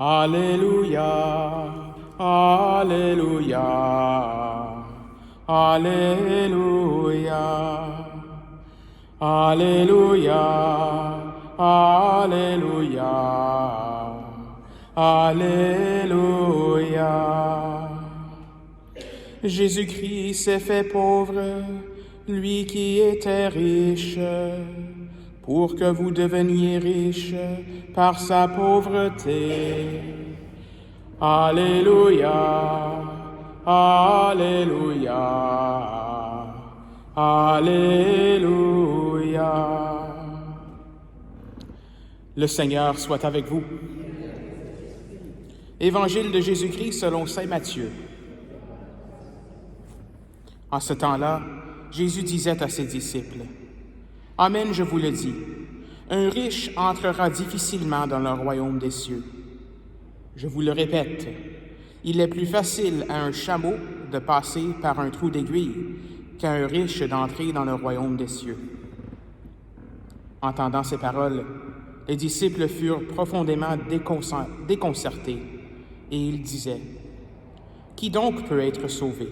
Alléluia, Alléluia, Alléluia, Alléluia, Alléluia, Alléluia. Jésus-Christ s'est fait pauvre, lui qui était riche, pour que vous deveniez riches par sa pauvreté. Alléluia, Alléluia, Alléluia. Le Seigneur soit avec vous. Évangile de Jésus-Christ selon saint Matthieu. En ce temps-là, Jésus disait à ses disciples, « Amen, je vous le dis, un riche entrera difficilement dans le royaume des cieux. Je vous le répète, il est plus facile à un chameau de passer par un trou d'aiguille qu'à un riche d'entrer dans le royaume des cieux. » Entendant ces paroles, les disciples furent profondément déconcertés, et ils disaient, « Qui donc peut être sauvé? »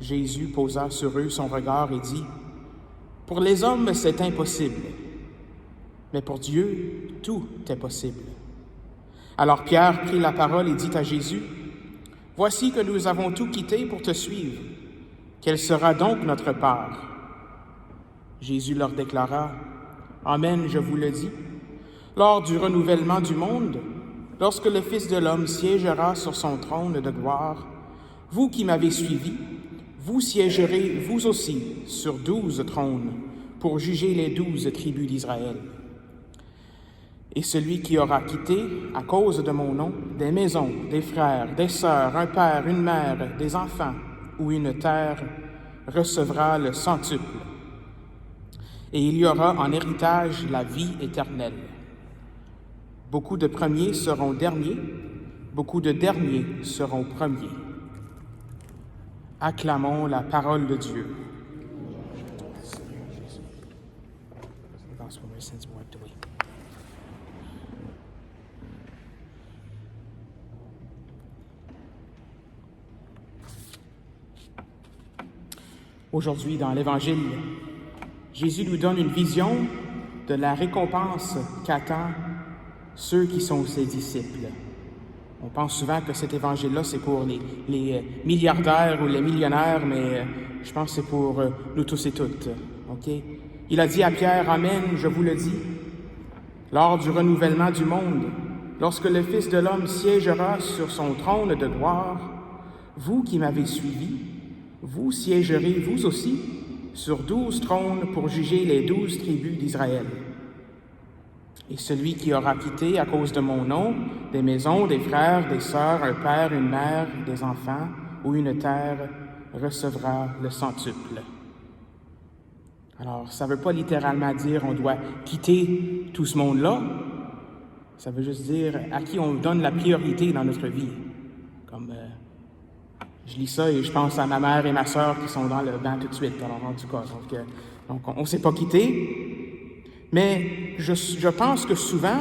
Jésus posa sur eux son regard et dit, « Pour les hommes, c'est impossible, mais pour Dieu, tout est possible. » Alors Pierre prit la parole et dit à Jésus, « Voici que nous avons tout quitté pour te suivre. Quelle sera donc notre part? » Jésus leur déclara, « Amen, je vous le dis, lors du renouvellement du monde, lorsque le Fils de l'homme siégera sur son trône de gloire, vous qui m'avez suivi, vous siégerez vous aussi sur 12 trônes pour juger les 12 tribus d'Israël. Et celui qui aura quitté, à cause de mon nom, des maisons, des frères, des sœurs, un père, une mère, des enfants ou une terre, recevra le centuple. Et il y aura en héritage la vie éternelle. Beaucoup de premiers seront derniers, beaucoup de derniers seront premiers. » Acclamons la parole de Dieu. Aujourd'hui, dans l'Évangile, Jésus nous donne une vision de la récompense qu'attend ceux qui sont ses disciples. On pense souvent que cet évangile-là, c'est pour les milliardaires ou les millionnaires, mais je pense que c'est pour nous tous et toutes. Okay? Il a dit à Pierre, « Amen, je vous le dis, lors du renouvellement du monde, lorsque le Fils de l'homme siégera sur son trône de gloire, vous qui m'avez suivi, vous siégerez vous aussi sur 12 trônes pour juger les 12 tribus d'Israël. Et celui qui aura quitté à cause de mon nom des maisons, des frères, des sœurs, un père, une mère, des enfants ou une terre, recevra le centuple. » Alors, ça ne veut pas littéralement dire on doit quitter tout ce monde-là. Ça veut juste dire à qui on donne la priorité dans notre vie. Comme je lis ça et je pense à ma mère et ma sœur qui sont dans le bain tout de suite. Alors, en tout cas, donc on ne s'est pas quitté. Mais je pense que souvent,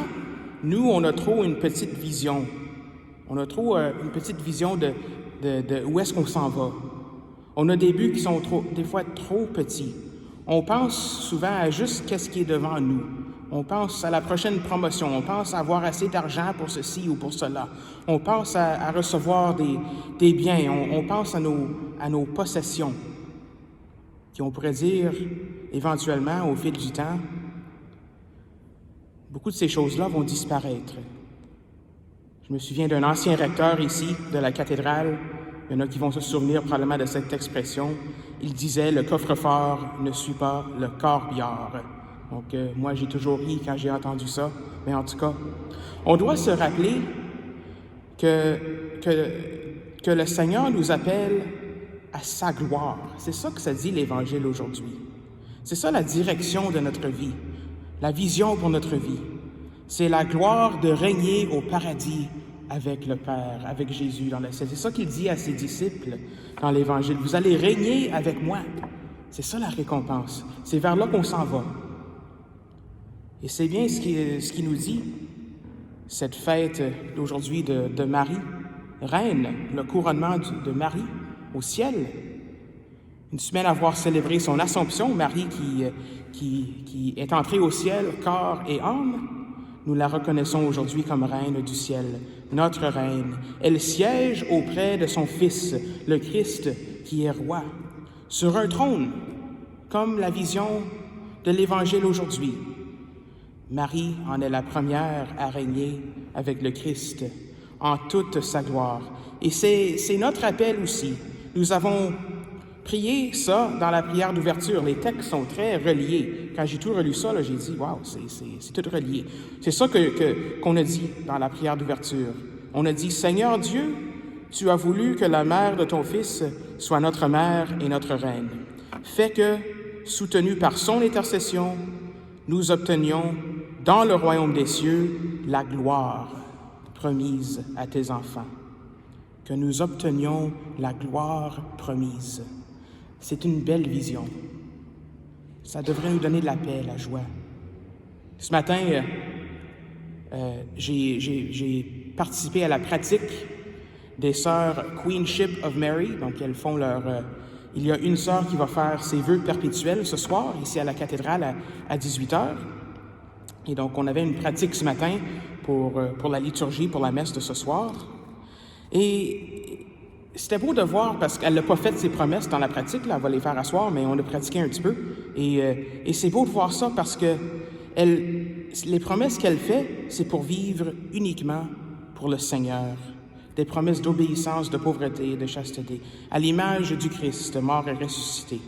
nous, on a trop une petite vision. On a trop une petite vision de où est-ce qu'on s'en va. On a des buts qui sont des fois trop petits. On pense souvent à juste qu'est-ce qui est devant nous. On pense à la prochaine promotion. On pense à avoir assez d'argent pour ceci ou pour cela. On pense à recevoir des biens. On pense à nos possessions. Qui on pourrait dire, éventuellement, au fil du temps, beaucoup de ces choses-là vont disparaître. Je me souviens d'un ancien recteur ici, de la cathédrale. Il y en a qui vont se souvenir probablement de cette expression. Il disait « Le coffre-fort ne suit pas le corbillard ». Donc, moi, j'ai toujours ri quand j'ai entendu ça. Mais en tout cas, on doit se rappeler que le Seigneur nous appelle à sa gloire. C'est ça que ça dit l'Évangile aujourd'hui. C'est ça la direction de notre vie. La vision pour notre vie, c'est la gloire de régner au paradis avec le Père, avec Jésus dans le ciel. C'est ça qu'il dit à ses disciples dans l'Évangile. Vous allez régner avec moi. C'est ça la récompense. C'est vers là qu'on s'en va. Et c'est bien ce qu'il nous dit. cette fête d'aujourd'hui de Marie, reine, le couronnement de Marie au ciel. Une semaine à avoir célébré son Assomption, Marie qui est entrée au ciel, corps et âme. Nous la reconnaissons aujourd'hui comme reine du ciel, notre reine. Elle siège auprès de son Fils, le Christ, qui est roi, sur un trône, comme la vision de l'Évangile aujourd'hui. Marie en est la première à régner avec le Christ en toute sa gloire. Et c'est notre appel aussi. Nous avons prié ça dans la prière d'ouverture. Les textes sont très reliés. Quand j'ai tout relu ça, là, j'ai dit, waouh, c'est tout relié. C'est ça qu'on a dit dans la prière d'ouverture. On a dit, Seigneur Dieu, tu as voulu que la mère de ton Fils soit notre mère et notre reine. Fais que, soutenus par son intercession, nous obtenions dans le royaume des cieux la gloire promise à tes enfants. Que nous obtenions la gloire promise. C'est une belle vision. Ça devrait nous donner de la paix, la joie. Ce matin, j'ai participé à la pratique des sœurs Queenship of Mary. Donc, elles font il y a une sœur qui va faire ses vœux perpétuels ce soir, ici à la cathédrale à 18h. Et donc, on avait une pratique ce matin pour la liturgie, pour la messe de ce soir. Et c'était beau de voir, parce qu'elle n'a pas fait ses promesses dans la pratique, là, elle va les faire à soir, mais on a pratiqué un petit peu. Et c'est beau de voir ça parce que les promesses qu'elle fait, c'est pour vivre uniquement pour le Seigneur. Des promesses d'obéissance, de pauvreté, de chasteté, à l'image du Christ, mort et ressuscité.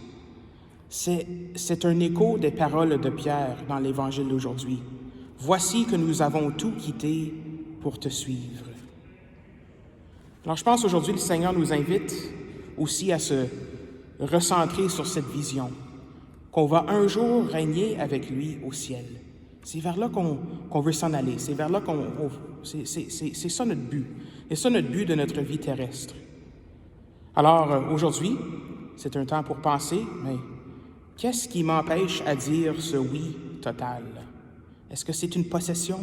C'est un écho des paroles de Pierre dans l'Évangile d'aujourd'hui. « Voici que nous avons tout quitté pour te suivre. » Alors je pense aujourd'hui le Seigneur nous invite aussi à se recentrer sur cette vision, qu'on va un jour régner avec lui au ciel. C'est vers là qu'on veut s'en aller, c'est vers là c'est ça notre but, c'est ça notre but de notre vie terrestre. Alors aujourd'hui, c'est un temps pour penser, mais qu'est-ce qui m'empêche à dire ce oui total? Est-ce que c'est une possession?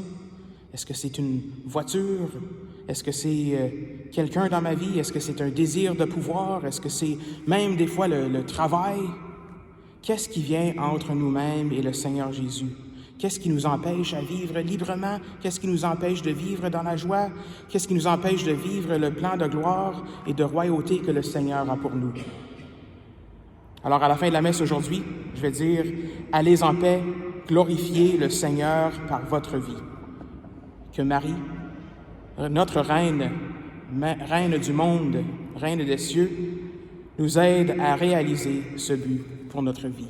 Est-ce que c'est une voiture? Est-ce que c'est quelqu'un dans ma vie? Est-ce que c'est un désir de pouvoir? Est-ce que c'est même des fois le travail? Qu'est-ce qui vient entre nous-mêmes et le Seigneur Jésus? Qu'est-ce qui nous empêche à vivre librement? Qu'est-ce qui nous empêche de vivre dans la joie? Qu'est-ce qui nous empêche de vivre le plan de gloire et de royauté que le Seigneur a pour nous? Alors, à la fin de la messe aujourd'hui, je vais dire « Allez en paix, glorifiez le Seigneur par votre vie. » Que Marie, notre reine, reine du monde, reine des cieux, nous aide à réaliser ce but pour notre vie.